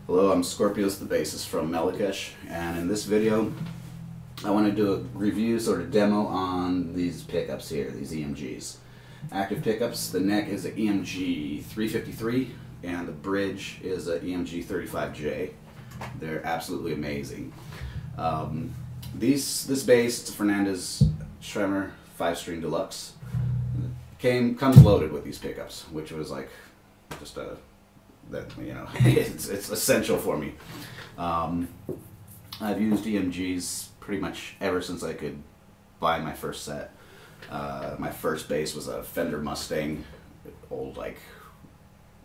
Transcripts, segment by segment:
Hello, I'm Scorpios, the bassist from Melechesh, and in this video I want to do a review, sort of demo on these pickups here, these EMGs. Active pickups, the neck is an EMG 353 and the bridge is an EMG 35J. They're absolutely amazing. This bass, it's a Fernandes Tremor 5-string Deluxe. Comes loaded with these pickups, which was like just it's essential for me. I've used EMGs pretty much ever since I could buy my first set. My first bass was a Fender Mustang, old like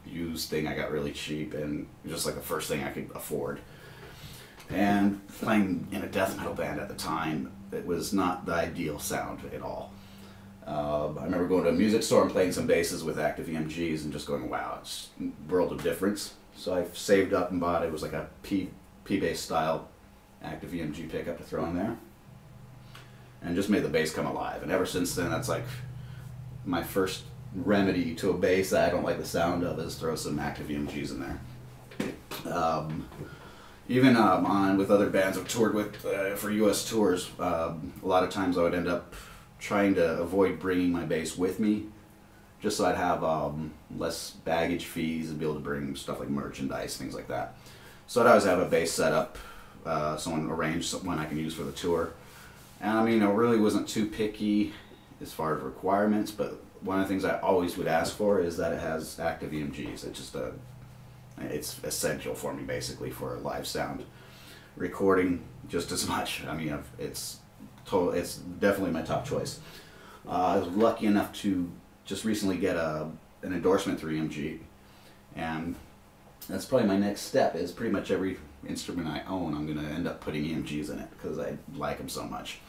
used thing I got really cheap, and just like the first thing I could afford. And playing in a death metal band at the time, it was not the ideal sound at all. I remember going to a music store and playing some basses with active EMGs and just going, wow, it's a world of difference. So I saved up and bought, it was like a P-bass style active EMG pickup to throw in there. And just made the bass come alive. And ever since then, that's like my first remedy to a bass that I don't like the sound of, is throw some active EMGs in there. Even with other bands I've toured with for US tours, a lot of times I would end up trying to avoid bringing my bass with me, just so I'd have less baggage fees and be able to bring stuff like merchandise, things like that. So I'd always have a bass set up, someone arranged one I can use for the tour. And I mean, I really wasn't too picky as far as requirements, but one of the things I always would ask for is that it has active EMGs. It's essential for me, basically, for a live sound. Recording just as much. I mean, it's definitely my top choice. I was lucky enough to just recently get an endorsement through EMG, and that's probably my next step. Is pretty much every instrument I own, I'm going to end up putting EMGs in it because I like them so much.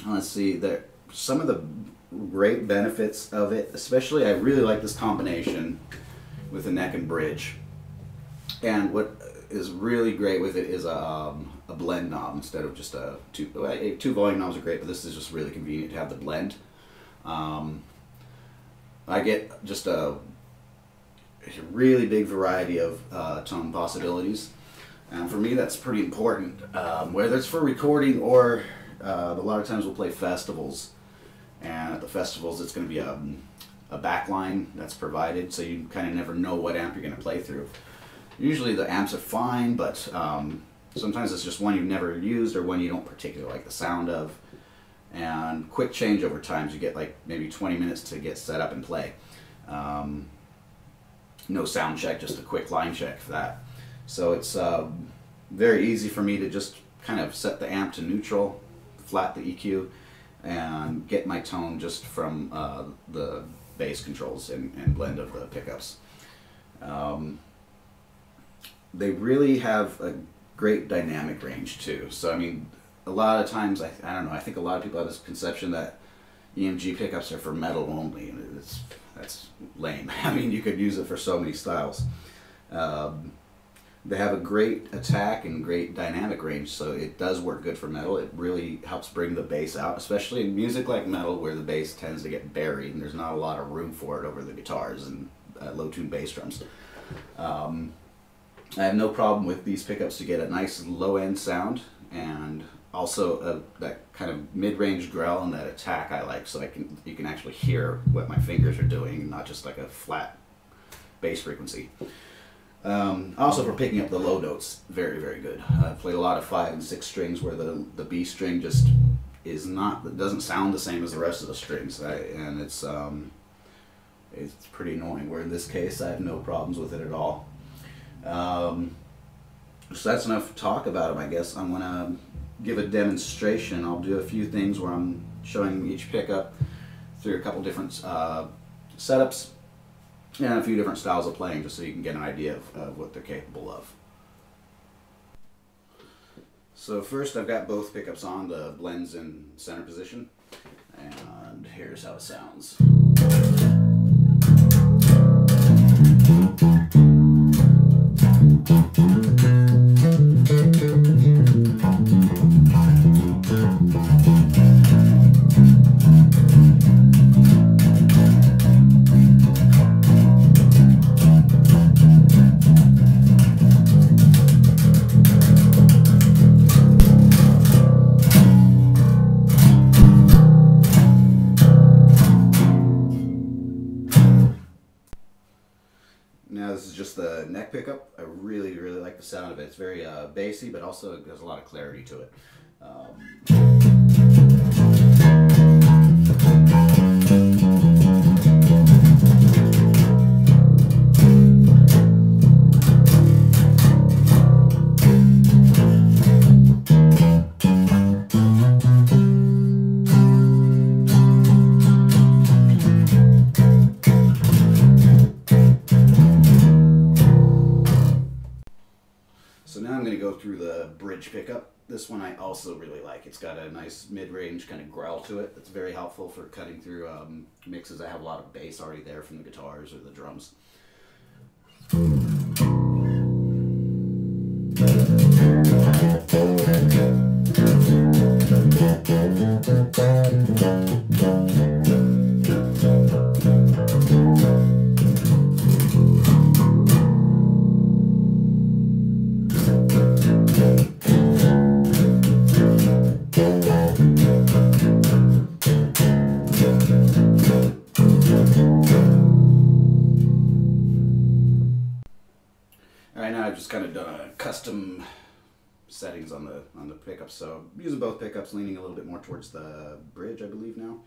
Let's see, some of the great benefits of it, especially I really like this combination with the neck and bridge. And what is really great with it is a blend knob instead of just two volume knobs are great, but this is just really convenient to have the blend. I get just a really big variety of tone possibilities, and for me that's pretty important, whether it's for recording or a lot of times we'll play festivals, and at the festivals it's going to be a backline that's provided, so you kind of never know what amp you're going to play through. Usually the amps are fine, but sometimes it's just one you've never used or one you don't particularly like the sound of, and quick changeover times, you get like maybe 20 minutes to get set up and play. No sound check, just a quick line check for that. So it's very easy for me to just kind of set the amp to neutral, flat the EQ, and get my tone just from the bass controls and blend of the pickups. They really have a great dynamic range too. So I mean, a lot of times, I don't know, I think a lot of people have this conception that EMG pickups are for metal only, and that's lame. I mean, you could use it for so many styles. They have a great attack and great dynamic range, so it does work good for metal. It really helps bring the bass out, especially in music like metal where the bass tends to get buried and there's not a lot of room for it over the guitars and low-tuned bass drums. I have no problem with these pickups to get a nice low-end sound, and also that kind of mid-range growl and that attack I like, so you can actually hear what my fingers are doing, not just like a flat bass frequency. Also for picking up the low notes, very, very good. I've played a lot of 5 and 6 strings where the B string just doesn't sound the same as the rest of the strings, and it's pretty annoying, where in this case I have no problems with it at all. So that's enough talk about them, I guess. I'm going to give a demonstration. I'll do a few things where I'm showing each pickup through a couple different setups and a few different styles of playing, just so you can get an idea of what they're capable of. So first I've got both pickups on, the blends in center position, and here's how it sounds. pickup. I really, really like the sound of it. It's very bassy, but also there's a lot of clarity to it. So now I'm going to go through the bridge pickup. This one I also really like. It's got a nice mid-range kind of growl to it that's very helpful for cutting through mixes. I have a lot of bass already there from the guitars or the drums. Alright, now I've just kind of done a custom settings on the pickups. So I'm using both pickups, leaning a little bit more towards the bridge, I believe now,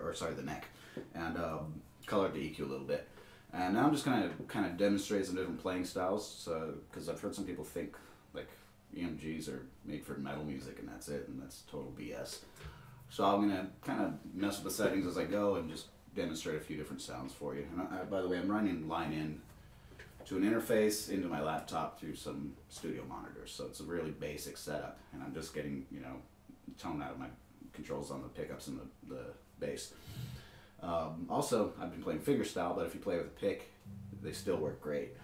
or sorry, the neck, and colored the EQ a little bit. And now I'm just going to kind of demonstrate some different playing styles, so because I've heard some people think like EMGs are made for metal music and that's it, and that's total BS. So I'm going to kind of mess with the settings as I go and just demonstrate a few different sounds for you. And by the way, I'm running line in to an interface into my laptop through some studio monitors, so it's a really basic setup, and I'm just getting, you know, tone out of my controls on the pickups and the bass. Also, I've been playing fingerstyle, but if you play with a pick, they still work great.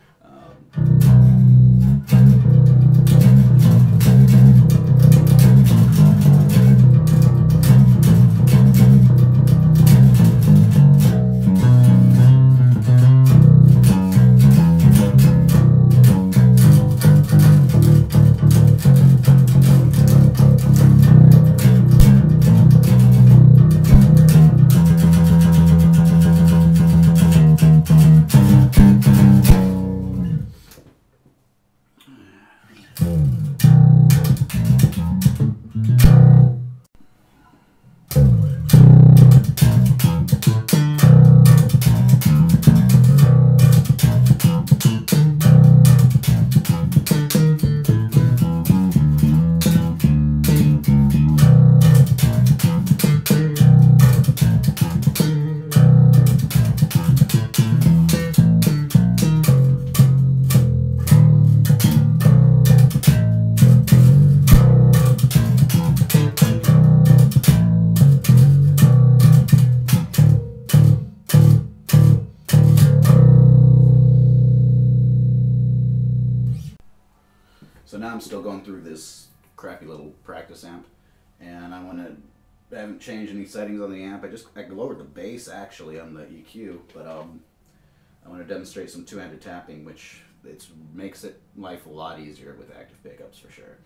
So now I'm still going through this crappy little practice amp, and I haven't changed any settings on the amp. I lowered the bass actually on the EQ, but I want to demonstrate some two-handed tapping, which makes life a lot easier with active pickups for sure.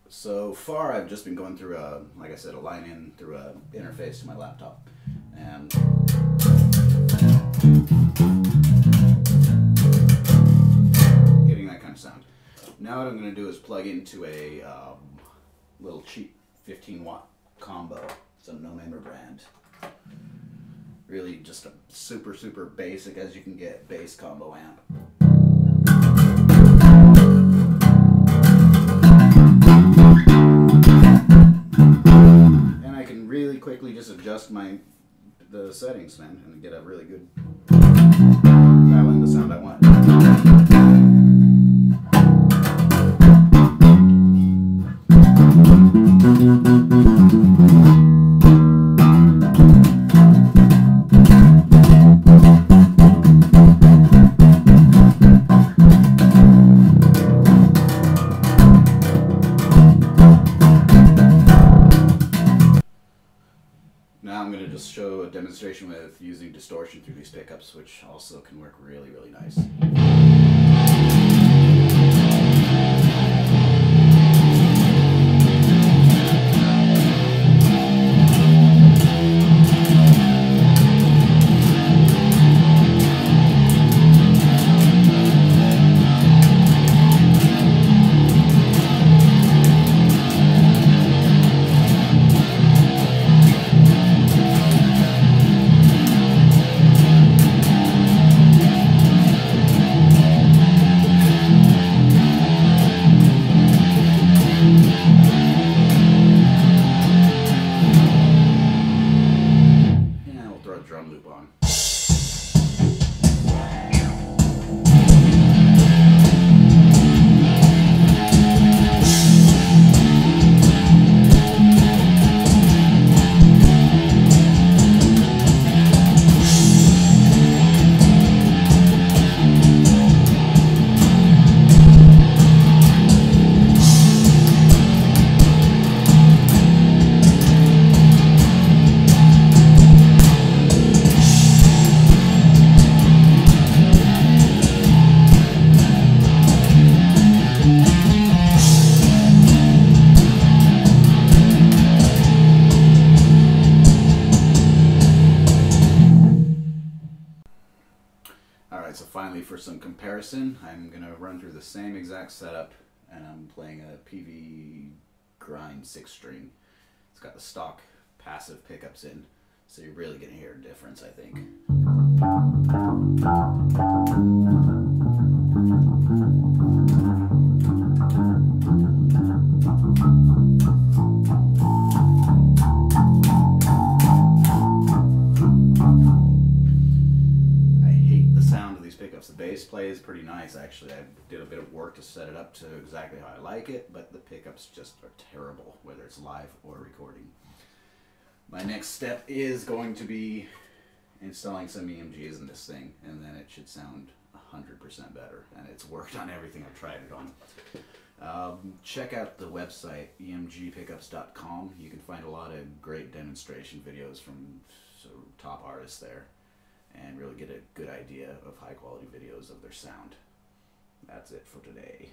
So far, I've just been going through like I said, a line in through a interface to my laptop, and getting that kind of sound. Now what I'm going to do is plug into a little cheap 15-watt combo. It's a no-member brand. Really just a super, super basic as you can get bass combo amp. Quickly just adjust the settings, man, and get a really good dial in the sound I want. demonstration with using distortion through these pickups, which also can work really, really nice. Drum loop on. Alright, so finally for some comparison, I'm going to run through the same exact setup, and I'm playing a PV grind 6-string. It's got the stock passive pickups in, so you're really going to hear a difference, I think. The bass plays pretty nice, actually. I did a bit of work to set it up to exactly how I like it, but the pickups just are terrible, whether it's live or recording. My next step is going to be installing some EMGs in this thing, and then it should sound 100% better, and it's worked on everything I've tried it on. Check out the website, emgpickups.com. You can find a lot of great demonstration videos from top artists there, and really get a good idea of high quality videos of their sound. That's it for today.